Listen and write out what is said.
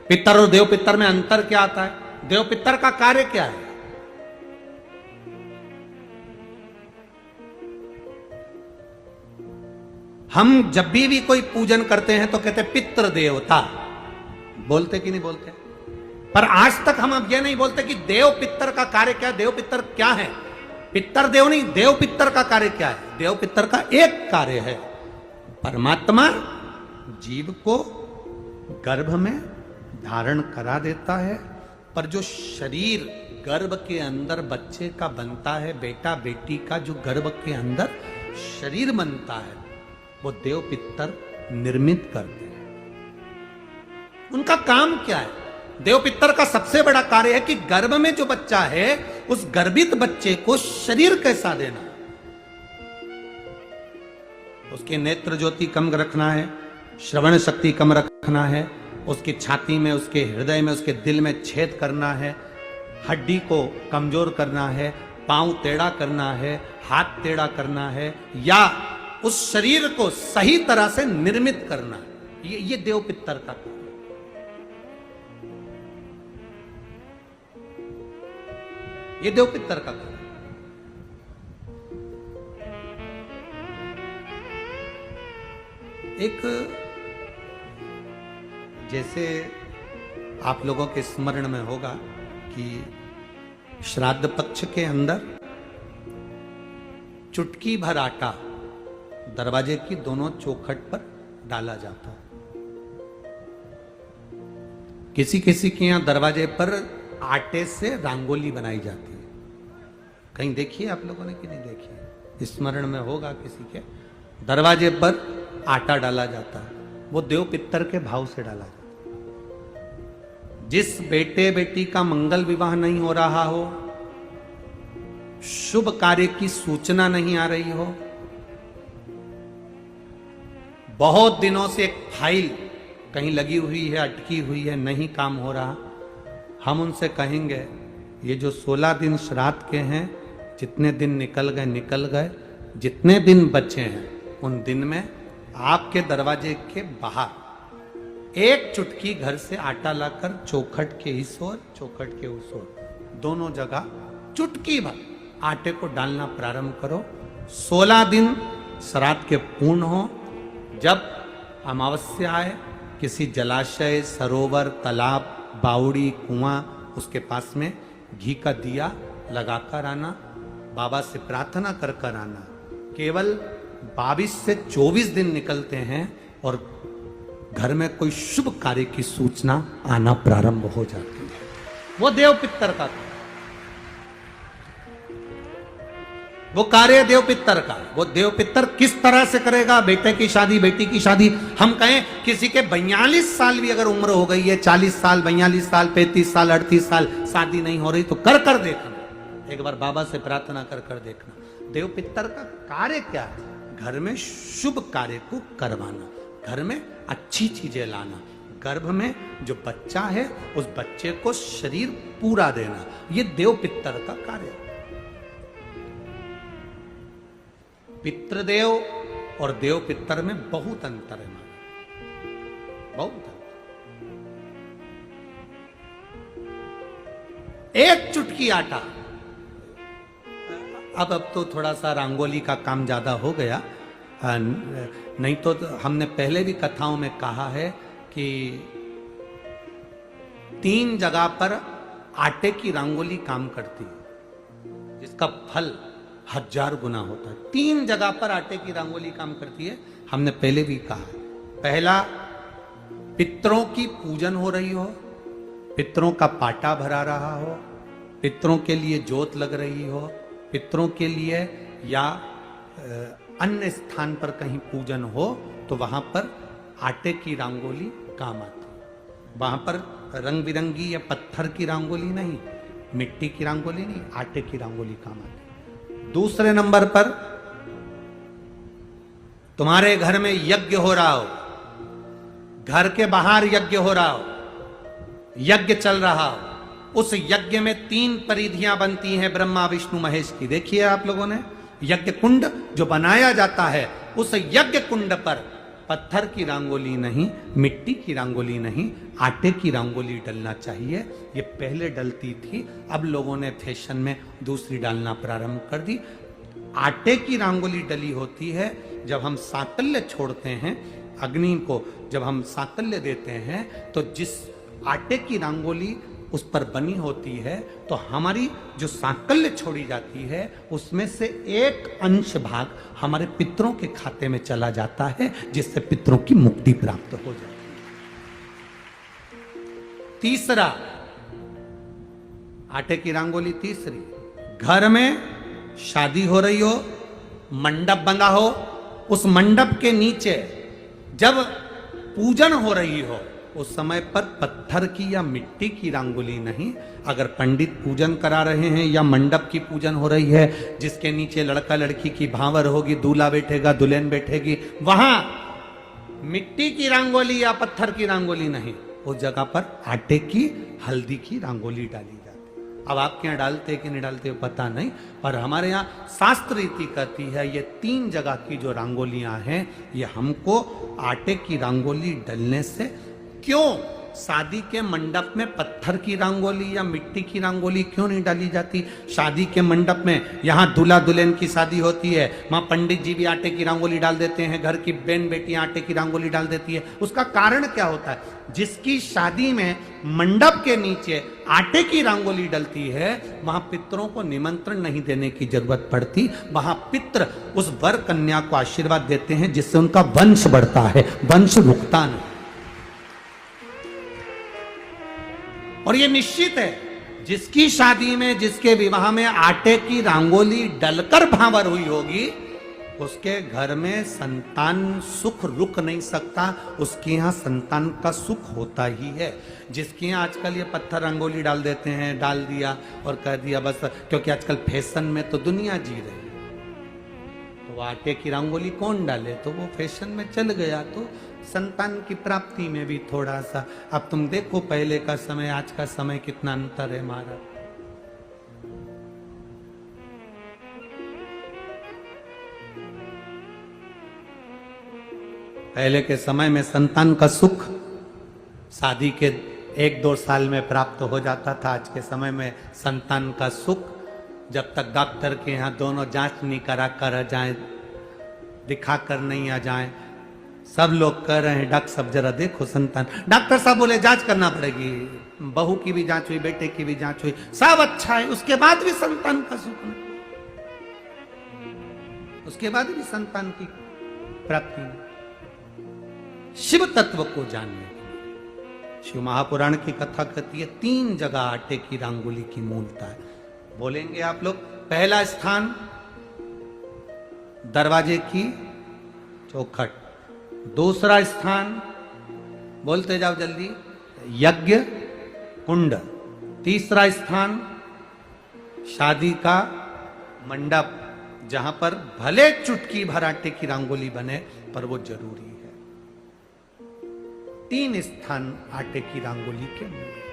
पितर और देव पितर में अंतर क्या आता है? देव पितर का कार्य क्या है? हम जब भी कोई पूजन करते हैं तो कहते हैं पितृ देवता, बोलते कि नहीं बोलते? पर आज तक हम अब यह नहीं बोलते कि देव पितर का कार्य क्या है, देव पितर क्या है। पितर देव नहीं, देव पितर का कार्य क्या है? देव पितर का एक कार्य है, परमात्मा जीव को गर्भ में धारण करा देता है, पर जो शरीर गर्भ के अंदर बच्चे का बनता है, बेटा बेटी का जो गर्भ के अंदर शरीर बनता है, वो देव पितर निर्मित करते हैं। उनका काम क्या है? देव पितर का सबसे बड़ा कार्य है कि गर्भ में जो बच्चा है उस गर्भित बच्चे को शरीर कैसा देना, उसकी नेत्र ज्योति कम रखना है, श्रवण शक्ति कम रखना है, उसकी छाती में, उसके हृदय में, उसके दिल में छेद करना है, हड्डी को कमजोर करना है, पांव टेढ़ा करना है, हाथ टेढ़ा करना है, या उस शरीर को सही तरह से निर्मित करना। ये देव पितर का काम। ये देव पितर का काम। एक जैसे आप लोगों के स्मरण में होगा कि श्राद्ध पक्ष के अंदर चुटकी भर आटा दरवाजे की दोनों चौखट पर डाला जाता है। किसी किसी के यहां दरवाजे पर आटे से रंगोली बनाई जाती है। कहीं देखिए आप लोगों ने कि नहीं देखी? स्मरण में होगा किसी के, दरवाजे पर आटा डाला जाता है, वो देव पितर के भाव से डाला जाता है। जिस बेटे बेटी का मंगल विवाह नहीं हो रहा हो, शुभ कार्य की सूचना नहीं आ रही हो, बहुत दिनों से एक फाइल कहीं लगी हुई है, अटकी हुई है, नहीं काम हो रहा, हम उनसे कहेंगे ये जो 16 दिन श्राद्ध के हैं, जितने दिन निकल गए निकल गए, जितने दिन बचे हैं उन दिन में आपके दरवाजे के बाहर एक चुटकी घर से आटा लाकर चौखट के इस ओर चौखट के उस ओर दोनों जगह चुटकी भर आटे को डालना प्रारंभ करो। 16 दिन श्राद्ध के पूर्ण हो। जब अमावस्या आए, किसी जलाशय, सरोवर, तालाब, बावड़ी, कुआं, उसके पास में घी का दिया लगाकर आना, बाबा से प्रार्थना कर कर आना। केवल 22 से 24 दिन निकलते हैं और घर में कोई शुभ कार्य की सूचना आना प्रारंभ हो जाती है। वो देव पितर का, वो कार्य देव पितर का। वो देव पितर किस तरह से करेगा? बेटे की शादी, बेटी की शादी, हम कहें किसी के 42 साल भी अगर उम्र हो गई है, 40 साल, 42 साल, 35 साल, 38 साल, शादी नहीं हो रही, तो कर कर देखना, एक बार बाबा से प्रार्थना कर कर देखना। देव पितर का कार्य क्या है? घर में शुभ कार्य को करवाना, घर में अच्छी चीजें लाना, गर्भ में जो बच्चा है उस बच्चे को शरीर पूरा देना, ये देव पितर का कार्य है। पितृदेव और देव पितर में बहुत अंतर है, बहुत अंतर। एक चुटकी आटा, अब तो थोड़ा सा रंगोली का काम ज्यादा हो गया, नहीं तो हमने पहले भी कथाओं में कहा है कि 3 जगह पर आटे की रंगोली काम करती है, जिसका फल 1000 गुना होता है। 3 जगह पर आटे की रंगोली काम करती है, हमने पहले भी कहा। पहला, पितरों की पूजन हो रही हो, पितरों का पाटा भरा रहा हो, पितरों के लिए जोत लग रही हो, पितरों के लिए या अन्य स्थान पर कहीं पूजन हो, तो वहां पर आटे की रंगोली काम आती है। वहां पर रंग बिरंगी या पत्थर की रंगोली नहीं, मिट्टी की रंगोली नहीं, आटे की रंगोली काम आती है। दूसरे नंबर पर, तुम्हारे घर में यज्ञ हो रहा हो, घर के बाहर यज्ञ हो रहा हो, यज्ञ चल रहा हो, उस यज्ञ में 3 परिधियां बनती हैं ब्रह्मा विष्णु महेश की। देखिए आप लोगों ने, यज्ञ कुंड जो बनाया जाता है, उस यज्ञ कुंड पर पत्थर की रंगोली नहीं, मिट्टी की रंगोली नहीं, आटे की रंगोली डलना चाहिए। ये पहले डलती थी, अब लोगों ने फैशन में दूसरी डालना प्रारंभ कर दी। आटे की रंगोली डली होती है जब हम सांकल्य छोड़ते हैं, अग्नि को जब हम सांकल्य देते हैं, तो जिस आटे की रंगोली उस पर बनी होती है, तो हमारी जो सांकल्य छोड़ी जाती है उसमें से एक अंश भाग हमारे पितरों के खाते में चला जाता है, जिससे पितरों की मुक्ति प्राप्त हो जाती है। तीसरा, आटे की रंगोली तीसरी, घर में शादी हो रही हो, मंडप बंधा हो, उस मंडप के नीचे जब पूजन हो रही हो, उस समय पर पत्थर की या मिट्टी की रंगोली नहीं। अगर पंडित पूजन करा रहे हैं या मंडप की पूजन हो रही है, जिसके नीचे लड़का लड़की की भांवर होगी, दूल्हा बैठेगा, दुल्हन बैठेगी, वहां मिट्टी की रंगोली या पत्थर की रंगोली नहीं, उस जगह पर आटे की, हल्दी की रंगोली डाली जाती। अब आपके यहाँ डालते कि नहीं डालते पता नहीं, पर हमारे यहाँ शास्त्र रीति कहती है ये 3 जगह की जो रंगोलियां हैं, ये हमको आटे की रंगोली डलने से। क्यों शादी के मंडप में पत्थर की रंगोली या मिट्टी की रंगोली क्यों नहीं डाली जाती? शादी के मंडप में यहाँ दूल्हा दुल्हन की शादी होती है, वहां पंडित जी भी आटे की रंगोली डाल देते हैं, घर की बहन बेटियां आटे की रंगोली डाल देती है। उसका कारण क्या होता है? जिसकी शादी में मंडप के नीचे आटे की रंगोली डलती है, वहां पितरों को निमंत्रण नहीं देने की जरूरत पड़ती। वहां पितर उस वर कन्या को आशीर्वाद देते हैं, जिससे उनका वंश बढ़ता है, वंश रुकता नहीं। और ये निश्चित है, जिसकी शादी में, जिसके विवाह में आटे की रंगोली डलकर भांवर हुई होगी, उसके घर में संतान सुख रुक नहीं सकता, उसके यहाँ संतान का सुख होता ही है। जिसके यहाँ आजकल ये पत्थर रंगोली डाल देते हैं, डाल दिया और कह दिया बस, क्योंकि आजकल फैशन में तो दुनिया जी रही है, तो आटे की रंगोली कौन डाले, तो वो फैशन में चल गया। तो संतान की प्राप्ति में भी थोड़ा सा, अब तुम देखो पहले का समय, आज का समय कितना अंतर है हमारा। पहले के समय में संतान का सुख शादी के 1-2 साल में प्राप्त हो जाता था। आज के समय में संतान का सुख जब तक डॉक्टर के यहाँ दोनों जांच नहीं करा कर जाए, दिखा कर नहीं आ जाए। सब लोग कह रहे हैं डॉक्टर साहब जरा देखो संतान, डॉक्टर साहब बोले जांच करना पड़ेगी, बहू की भी जांच हुई, बेटे की भी जांच हुई, सब अच्छा है, उसके बाद भी संतान का सुख नहीं, उसके बाद भी संतान की प्राप्ति नहीं। शिव तत्व को जानने के लिए शिव महापुराण की कथा कहती है 3 जगह आटे की रंगोली की मूलता है। बोलेंगे आप लोग, पहला स्थान दरवाजे की चौखट, दूसरा स्थान बोलते जाओ जल्दी, यज्ञ कुंड, तीसरा स्थान शादी का मंडप, जहां पर भले चुटकी भर आटे की रंगोली बने पर वो जरूरी है। 3 स्थान आटे की रंगोली के लिए।